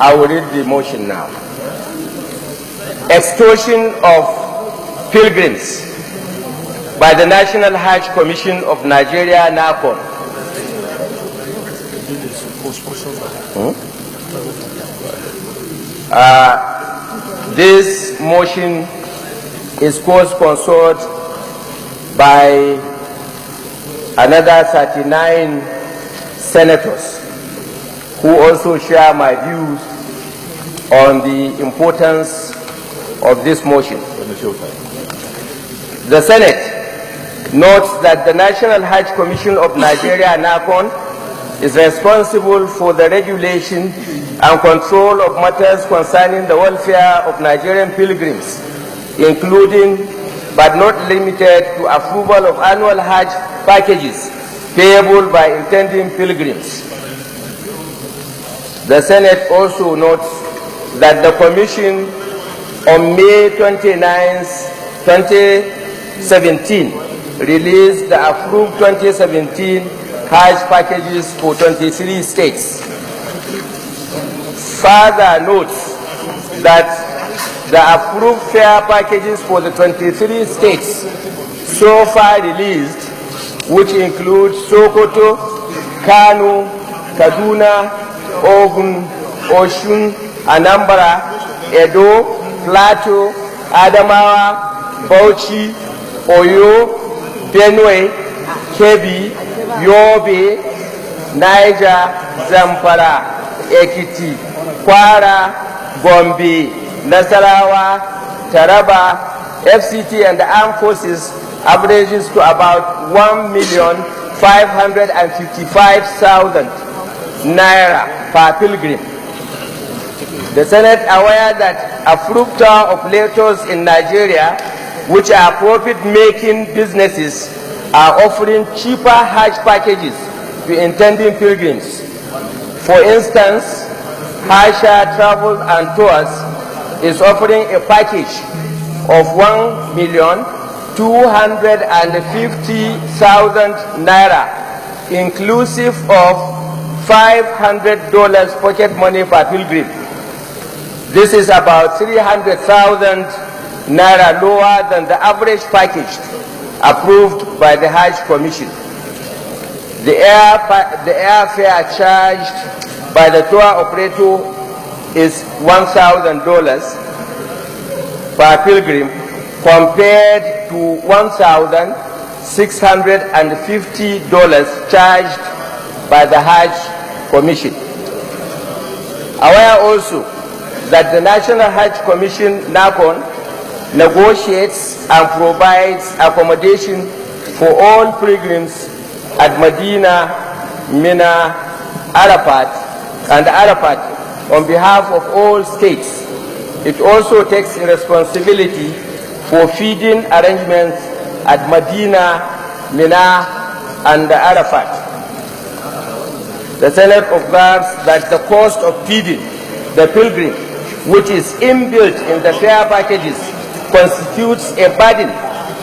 I will read the motion now. Extortion of pilgrims by the National Hajj Commission of Nigeria, NACON. This motion is co-sponsored by another 39 senators who also share my views on the importance of this motion. The Senate notes that the National Hajj Commission of Nigeria, NACON, is responsible for the regulation and control of matters concerning the welfare of Nigerian pilgrims, including but not limited to approval of annual Hajj packages payable by intending pilgrims. The Senate also notes that the Commission on May 29, 2017 released the approved 2017 Hajj packages for 23 states. Further notes that the approved fare packages for the 23 states so far released, which include Sokoto, Kano, Kaduna, Ogun, Oshun, Anambra, Edo, Plateau, Adamawa, Bauchi, Oyo, Benue, Kebbi, Yobe, Niger, Zamfara, Ekiti, Kwara, Gombe, Nasarawa, Taraba, FCT and the armed forces averages to about 1,555,000 naira per pilgrim. The Senate, aware that approved tour operators in Nigeria, which are profit-making businesses, are offering cheaper Hajj packages to intending pilgrims. For instance, Harsha Travel and Tours is offering a package of 1,250,000 naira, inclusive of $500 pocket money per pilgrim. This is about 300,000 naira lower than the average package approved by the Hajj Commission. The airfare charged by the tour operator is $1,000 per pilgrim compared to $1,650 charged by the Hajj Commission. Aware also that the National Hajj Commission, NACON, negotiates and provides accommodation for all pilgrims at Medina, Mina, Arafat, and Arafat on behalf of all states. It also takes responsibility for feeding arrangements at Medina, Mina, and Arafat. The Senate observes that the cost of feeding the pilgrim, which is inbuilt in the fare packages, constitutes a burden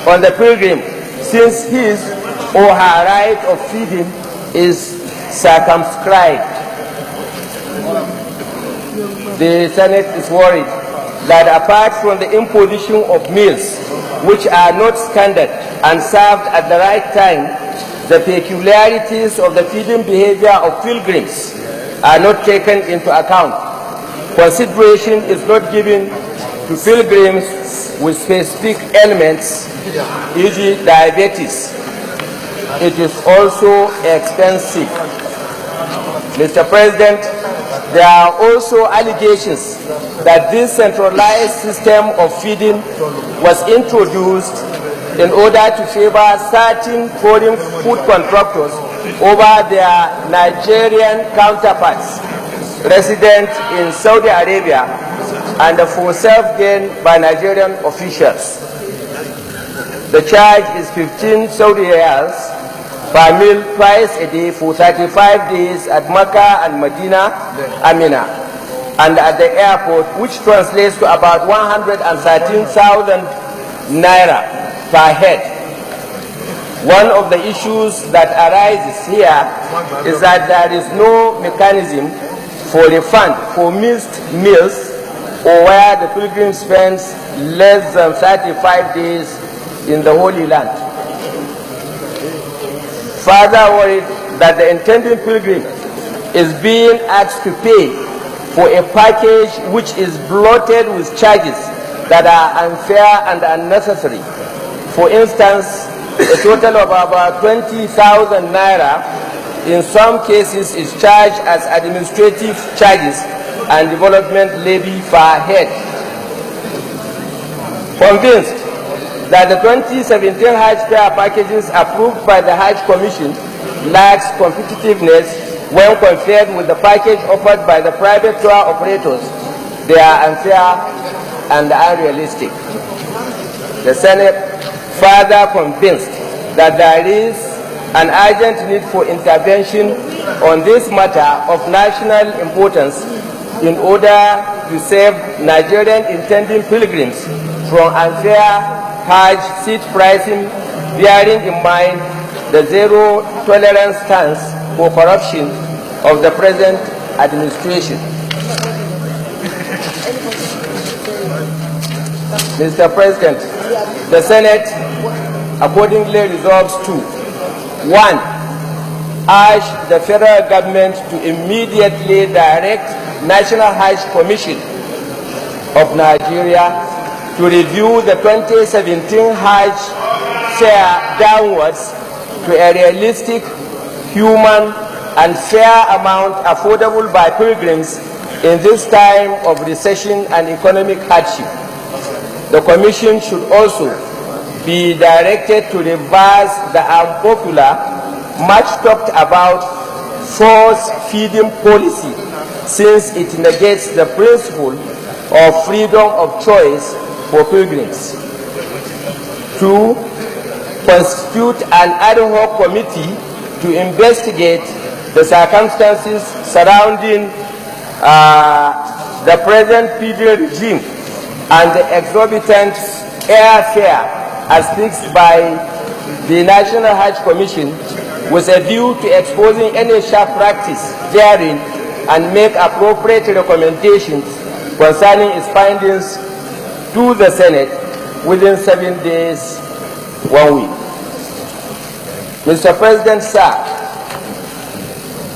on the pilgrim, since his or her right of feeding is circumscribed. The Senate is worried that apart from the imposition of meals which are not standard and served at the right time, the peculiarities of the feeding behavior of pilgrims are not taken into account. Consideration is not given to pilgrims with specific ailments, e.g. diabetes. It is also expensive. Mr. President, there are also allegations that this centralized system of feeding was introduced in order to favor certain foreign food contractors over their Nigerian counterparts resident in Saudi Arabia and for self-gain by Nigerian officials. The charge is 15 Saudi riyals per meal twice a day for 35 days at Mecca and Medina, Amina, and at the airport, which translates to about 113,000 naira per head. One of the issues that arises here is that there is no mechanism for refund for missed meals or where the pilgrim spends less than 35 days in the Holy Land. Further worried that the intending pilgrim is being asked to pay for a package which is bloated with charges that are unfair and unnecessary. For instance, a total of about 20,000 naira in some cases is charged as administrative charges and development levy per head. Convinced that the 2017 Hajj fare packages approved by the Hajj Commission lacks competitiveness when compared with the package offered by the private tour operators, they are unfair and unrealistic. The Senate further convinced that there is an urgent need for intervention on this matter of national importance in order to save Nigerian intending pilgrims from unfair Hajj seat pricing, bearing in mind the zero tolerance stance for corruption of the present administration. Mr. President, the Senate accordingly resolves to 1. Urge the federal government to immediately direct National Hajj Commission of Nigeria to review the 2017 Hajj fare downwards to a realistic, human, and fair amount affordable by pilgrims in this time of recession and economic hardship. The Commission should also be directed to reverse the unpopular, much talked about force feeding policy, since it negates the principle of freedom of choice for pilgrims. 2. Constitute an ad hoc committee to investigate the circumstances surrounding the present feeding regime and the exorbitant airfare as fixed by the National Hajj Commission, with a view to exposing any sharp practice therein and make appropriate recommendations concerning its findings to the Senate within 7 days, 1 week. Mr. President, sir,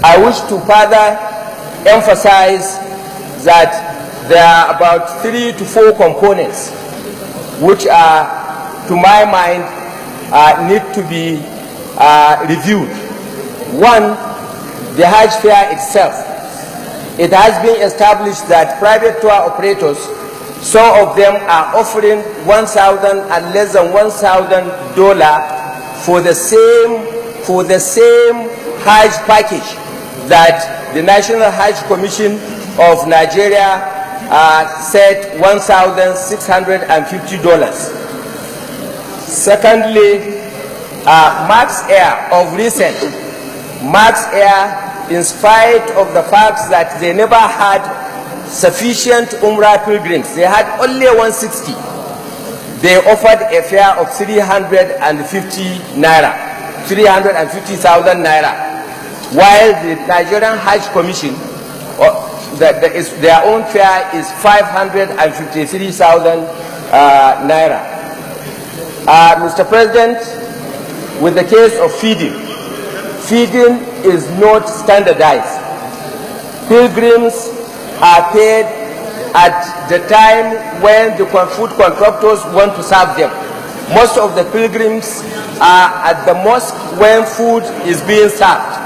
I wish to further emphasize that there are about 3 to 4 components which are, to my mind, need to be reviewed. 1, the Hajj fare itself. It has been established that private tour operators, some of them are offering $1,000 and less than $1,000 for the same Hajj package that the National Hajj Commission of Nigeria set $1,650. Secondly, Max Air of recent, Max Air, in spite of the fact that they never had sufficient Umrah pilgrims, they had only 160. They offered a fare of 350,000 naira, while the Nigerian Hajj Commission, their own fare is 553,000 naira. Mr. President, with the case of feeding is not standardized. Pilgrims are paid at the time when the food contractors want to serve them. Most of the pilgrims are at the mosque when food is being served,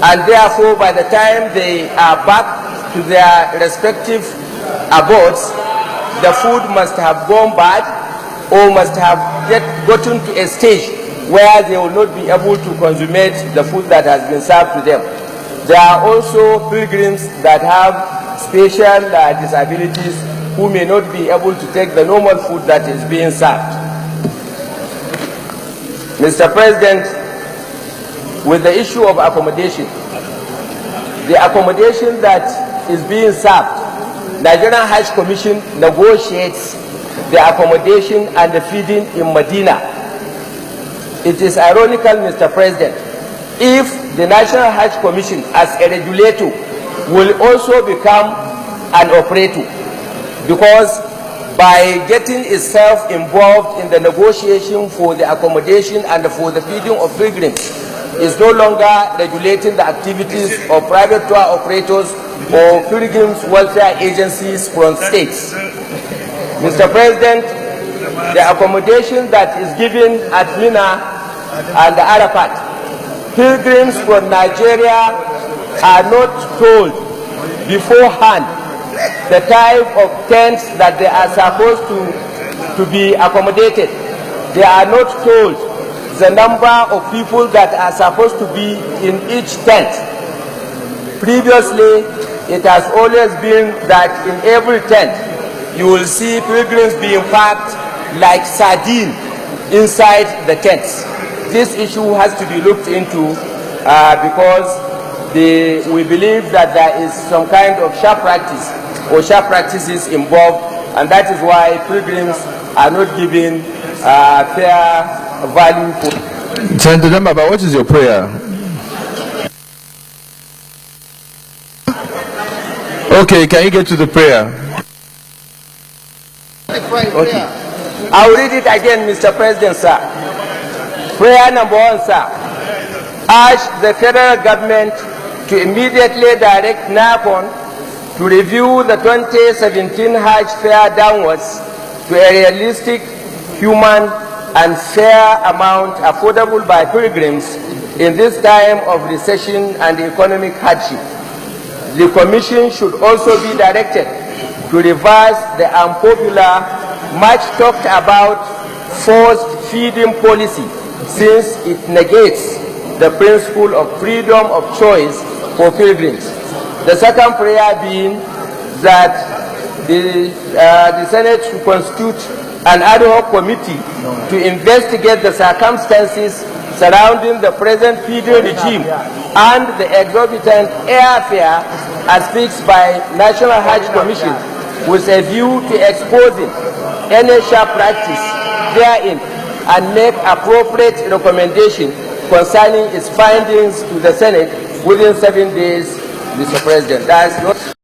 and therefore by the time they are back to their respective abodes, the food must have gone bad or must have gotten to a stage where they will not be able to consummate the food that has been served to them. There are also pilgrims that have special disabilities who may not be able to take the normal food that is being served. Mr. President, with the issue of accommodation, the accommodation that is being served, Nigerian Hajj Commission negotiates the accommodation and the feeding in Medina. It is ironical, Mr. President, if the National Hajj Commission as a regulator will also become an operator, because by getting itself involved in the negotiation for the accommodation and for the feeding of pilgrims, is no longer regulating the activities of private tour operators or pilgrims welfare agencies from states. Mr. President, the accommodation that is given at Mina and Arafat, pilgrims from Nigeria are not told beforehand the type of tents that they are supposed to be accommodated. They are not told the number of people that are supposed to be in each tent. Previously, it has always been that in every tent, you will see pilgrims being packed like sardines inside the tents. This issue has to be looked into because we believe that there is some kind of sharp practice or sharp practices involved, and that is why pilgrims are not given fair value for. Senator Danbaba, what is your prayer? Okay, can you get to the prayer? Okay. I will read it again, Mr. President, sir. Prayer number 1, sir. Urge the federal government to immediately direct NACON to review the 2017 Hajj fare downwards to a realistic, human, and fair amount affordable by pilgrims in this time of recession and economic hardship. The Commission should also be directed to reverse the unpopular, much talked about forced feeding policy, since it negates the principle of freedom of choice for pilgrims. The second prayer being that the Senate should constitute an ad hoc committee to investigate the circumstances surrounding the present feeding regime and the exorbitant airfare as fixed by National Hajj Commission, with a view to exposing any sharp practice therein and make appropriate recommendation concerning its findings to the Senate within 7 days, Mr. President. That is not